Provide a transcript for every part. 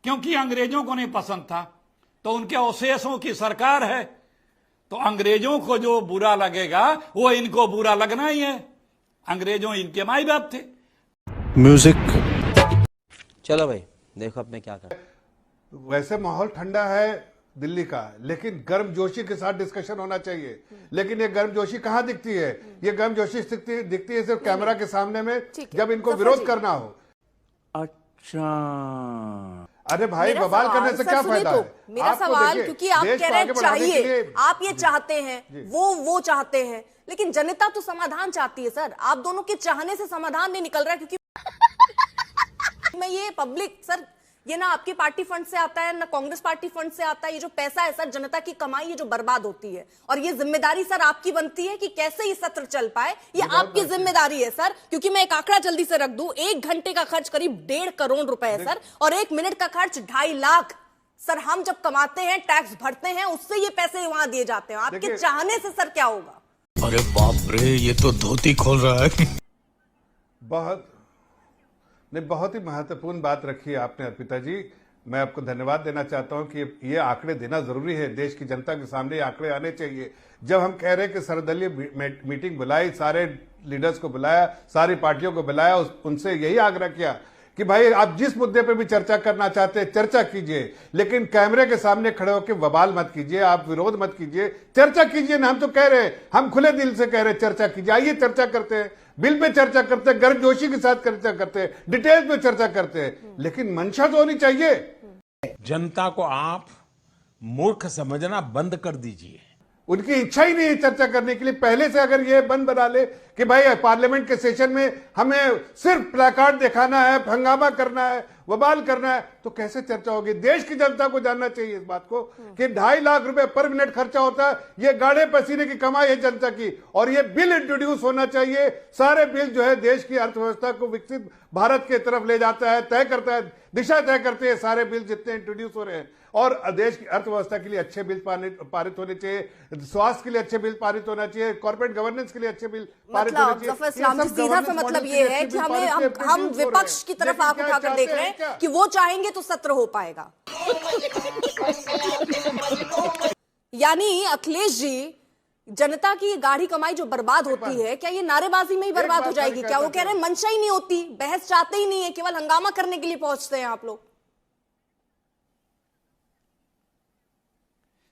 क्योंकि अंग्रेजों को नहीं पसंद था। तो उनके अवशेषों की सरकार है, तो अंग्रेजों को जो बुरा लगेगा वो इनको बुरा लगना ही है। अंग्रेजों इनके माई बाप थे। म्यूजिक। चलो भाई देखो अब मैं क्या कर। वैसे माहौल ठंडा है दिल्ली का, लेकिन गर्मजोशी के साथ डिस्कशन होना चाहिए। लेकिन ये गर्मजोशी कहाँ दिखती है? ये गर्मजोशी दिखती है सिर्फ कैमरा के सामने में, जब इनको विरोध करना हो। अच्छा, अरे भाई, बवाल करने से क्या फायदा है? मेरा सवाल, क्योंकि आप कह रहे हैं चाहिए, आप ये चाहते हैं, वो चाहते हैं, लेकिन जनता तो समाधान चाहती है सर। आप दोनों के चाहने से समाधान नहीं निकल रहा है, क्योंकि मैं ये पब्लिक सर, ये ना आपकी पार्टी फंड से आता है ना कांग्रेस पार्टी फंड से आता है। ये जो पैसा है सर, जनता की कमाई है जो बर्बाद होती है, और ये जिम्मेदारी सर आपकी बनती है कि कैसे ये सत्र चल पाए। ये आपकी जिम्मेदारी है सर, क्योंकि मैं एक आंकड़ा जल्दी से रख दूं, 1 घंटे का खर्च करीब 1.5 करोड़ रुपए है सर, और 1 मिनट का खर्च 2.5 लाख। सर हम जब कमाते हैं, टैक्स भरते हैं, उससे ये पैसे वहां दिए जाते हैं। आपके चाहने से सर क्या होगा? अरे बाप रे, ये तो धोती खोल रहा है। बहुत ही महत्वपूर्ण बात रखी है आपने अर्पिता जी। मैं आपको धन्यवाद देना चाहता हूं कि ये आंकड़े देना जरूरी है, देश की जनता के सामने ये आंकड़े आने चाहिए। जब हम कह रहे हैं कि सर्वदलीय मीटिंग बुलाई, सारे लीडर्स को बुलाया, सारी पार्टियों को बुलाया, उनसे यही आग्रह किया कि भाई आप जिस मुद्दे पे भी चर्चा करना चाहते हैं चर्चा कीजिए, लेकिन कैमरे के सामने खड़े होकर बवाल मत कीजिए, आप विरोध मत कीजिए, चर्चा कीजिए ना। हम तो कह रहे हैं, हम खुले दिल से कह रहे हैं चर्चा कीजिए। आइए चर्चा करते हैं, बिल पे चर्चा करते हैं, गर्मजोशी के साथ चर्चा करते हैं, डिटेल्स में चर्चा करते हैं, लेकिन मंशा तो होनी चाहिए। जनता को आप मूर्ख समझना बंद कर दीजिए। उनकी इच्छा ही नहीं है चर्चा करने के लिए। पहले से अगर ये बंद बना ले कि भाई पार्लियामेंट के सेशन में हमें सिर्फ प्लेकार्ड दिखाना है, हंगामा करना है, बवाल करना है, तो कैसे चर्चा होगी? देश की जनता को जानना चाहिए इस बात को कि 2.5 लाख रुपए पर मिनट खर्चा होता है। ये गाड़े पसीने की कमाई है जनता की, और ये बिल इंट्रोड्यूस होना चाहिए। सारे बिल जो है देश की अर्थव्यवस्था को विकसित भारत के तरफ ले जाता है, तय करता है, दिशा तय करते हैं सारे बिल जितने इंट्रोड्यूस हो रहे हैं। और देश की अर्थव्यवस्था के लिए अच्छे बिल पारित होने चाहिए, स्वास्थ्य के लिए अच्छे बिल पारित होना चाहिए, कॉर्पोरेट गवर्नेंस के लिए अच्छे बिल पारित होने चाहिए। सीधा सा मतलब ये है कि हम विपक्ष की तरफ आप उठाकर देख रहे हैं कि वो चाहेंगे तो सत्र हो पाएगा। यानी अखिलेश जी, जनता की गाढ़ी कमाई जो बर्बाद होती है, क्या ये नारेबाजी में ही बर्बाद हो जाएगी? क्या वो कह रहे हैं मंशा ही नहीं होती, बहस चाहते ही नहीं है, केवल हंगामा करने के लिए पहुंचते हैं आप लोग?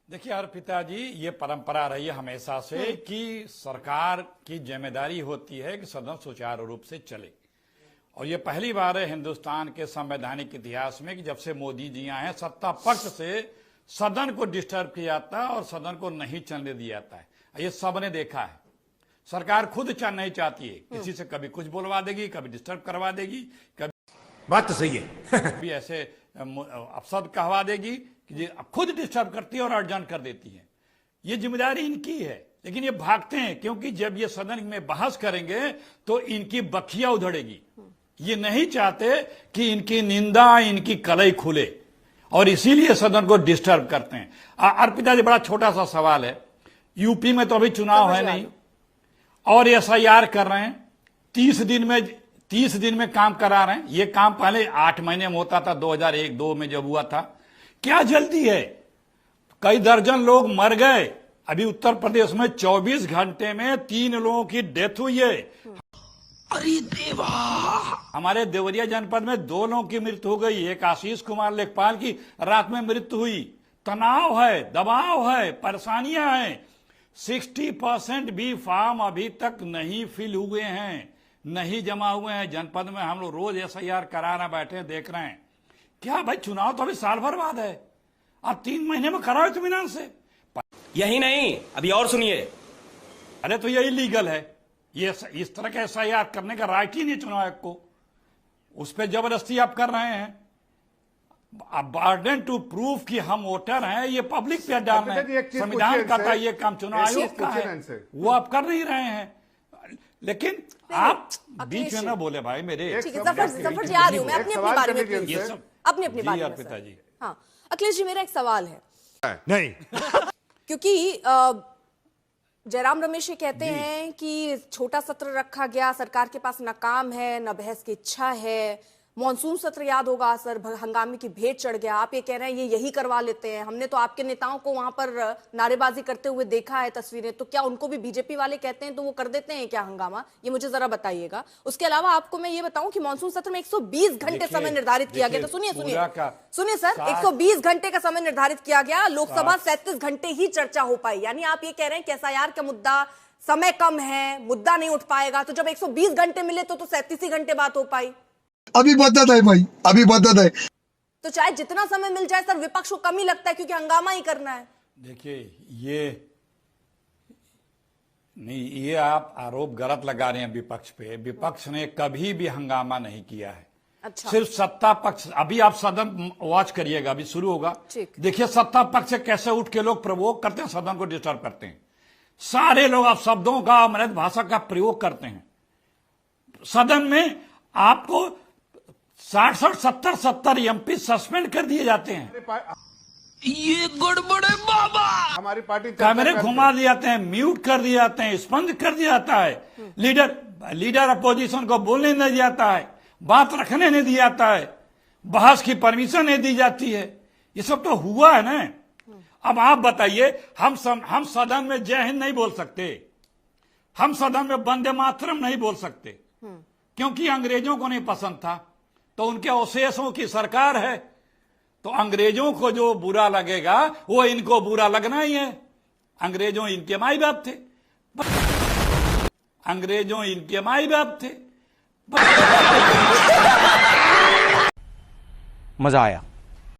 देखिए अर्पिता जी, ये परंपरा रही है हमेशा से कि सरकार की जिम्मेदारी होती है कि सदन सुचारू रूप से चले, और ये पहली बार है हिंदुस्तान के संवैधानिक इतिहास में कि जब से मोदी जी आए हैं, सत्ता पक्ष से सदन को डिस्टर्ब किया जाता है और सदन को नहीं चलने दिया जाता है। ये सबने देखा है। सरकार खुद नहीं चाहती है, किसी से कभी कुछ बोलवा देगी, कभी डिस्टर्ब करवा देगी, कभी बात तो सही है। कभी ऐसे अपशब्द कहवा देगी कि खुद डिस्टर्ब करती है और अर्जन कर देती है। ये जिम्मेदारी इनकी है, लेकिन ये भागते हैं, क्योंकि जब ये सदन में बहस करेंगे तो इनकी बखिया उधड़ेगी। ये नहीं चाहते कि इनकी निंदा, इनकी कलई खुले, और इसीलिए सदन को डिस्टर्ब करते हैं। अर्पिता जी, बड़ा छोटा सा सवाल है। यूपी में तो अभी चुनाव है नहीं, और एसआईआर कर रहे हैं, 30 दिन में काम करा रहे हैं। ये काम पहले 8 महीने में होता था, 2001-2 में जब हुआ था। क्या जल्दी है? कई दर्जन लोग मर गए। अभी उत्तर प्रदेश में 24 घंटे में 3 लोगों की डेथ हुई है। अरे देवा! हमारे देवरिया जनपद में 2 लोगों की मृत्यु हो गई। एक आशीष कुमार लेखपाल की रात में मृत्यु हुई। तनाव है, दबाव है, परेशानियां हैं। 60% भी फॉर्म अभी तक नहीं फिल हुए हैं, नहीं जमा हुए हैं जनपद में। हम लोग रोज एसआईआर कराना बैठे देख रहे हैं। क्या भाई, चुनाव तो अभी साल भर बाद है, आप 3 महीने में कराओ इत्मीनान से। यही नहीं, अभी और सुनिए। अरे तो ये इलीगल है। ये इस तरह का एसआईआर करने का राइट ही नहीं चुनाव आयोग को, उस पर जबरदस्ती आप कर रहे हैं। बर्डन टू प्रूफ कि हम वोटर हैं, ये पब्लिक पे डाल रहे हैं। संविधान का था ये काम, चुनाव आयोग का है, वो आप कर नहीं रहे हैं। लेकिन आप बीच में ना बोले भाई मेरे। जफर जी, आ रही हूं मैं अपनी बारे में, अपनी बारे में पिताजी। हाँ अखिलेश जी, मेरा एक सवाल है। नहीं, क्योंकि जयराम रमेश ये कहते हैं कि छोटा सत्र रखा गया, सरकार के पास न काम है न बहस की इच्छा है, मॉनसून सत्र याद होगा सर, हंगामे की भेंट चढ़ गया। आप ये कह रहे हैं ये यही करवा लेते हैं। हमने तो आपके नेताओं को वहां पर नारेबाजी करते हुए देखा है तस्वीरें, तो क्या उनको भी बीजेपी वाले कहते हैं तो वो कर देते हैं क्या हंगामा? ये मुझे जरा बताइएगा। उसके अलावा आपको मैं ये बताऊं कि मॉनसून सत्र में 120 घंटे समय निर्धारित किया गया। तो सुनिए सर, 120 घंटे का समय निर्धारित किया गया, लोकसभा 37 घंटे ही चर्चा हो पाई। यानी आप ये कह रहे हैं कि SIR का मुद्दा, समय कम है, मुद्दा नहीं उठ पाएगा, तो जब 120 घंटे मिले तो 37 ही घंटे बात हो पाई। अभी बदत है भाई, अभी बदत है। तो चाहे जितना समय मिल जाए सर, विपक्ष को कम ही लगता है क्योंकि हंगामा ही करना है। देखिए ये आप आरोप गलत लगा रहे हैं विपक्ष पे। विपक्ष ने कभी भी हंगामा नहीं किया है। अच्छा। सिर्फ सत्ता पक्ष। अभी आप सदन वॉच करिएगा, अभी शुरू होगा, देखिए सत्ता पक्ष से कैसे उठ के लोग प्रवोक करते हैं, सदन को डिस्टर्ब करते हैं। सारे लोग आप शब्दों का, मृत भाषा का प्रयोग करते हैं सदन में। आपको 60-70 MP सस्पेंड कर दिए जाते हैं। ये गड़बड़ है बाबा। हमारी पार्टी कैमरे घुमा दिए जाते हैं, म्यूट कर दिए जाते हैं, स्पंद कर दिया जाता है। लीडर अपोजिशन को बोलने नहीं दिया जाता है, बात रखने नहीं दिया जाता है, बहस की परमिशन नहीं दी जाती है। ये सब तो हुआ है ना। अब आप बताइए, हम सदन में जय हिंद नहीं बोल सकते, हम सदन में वंदे मातरम नहीं बोल सकते, क्योंकि अंग्रेजों को नहीं पसंद था। तो उनके अवशेषों की सरकार है, तो अंग्रेजों को जो बुरा लगेगा वो इनको बुरा लगना ही है। अंग्रेजों इनके माई बाप थे, अंग्रेजों इनके माई बाप थे। मजा आया।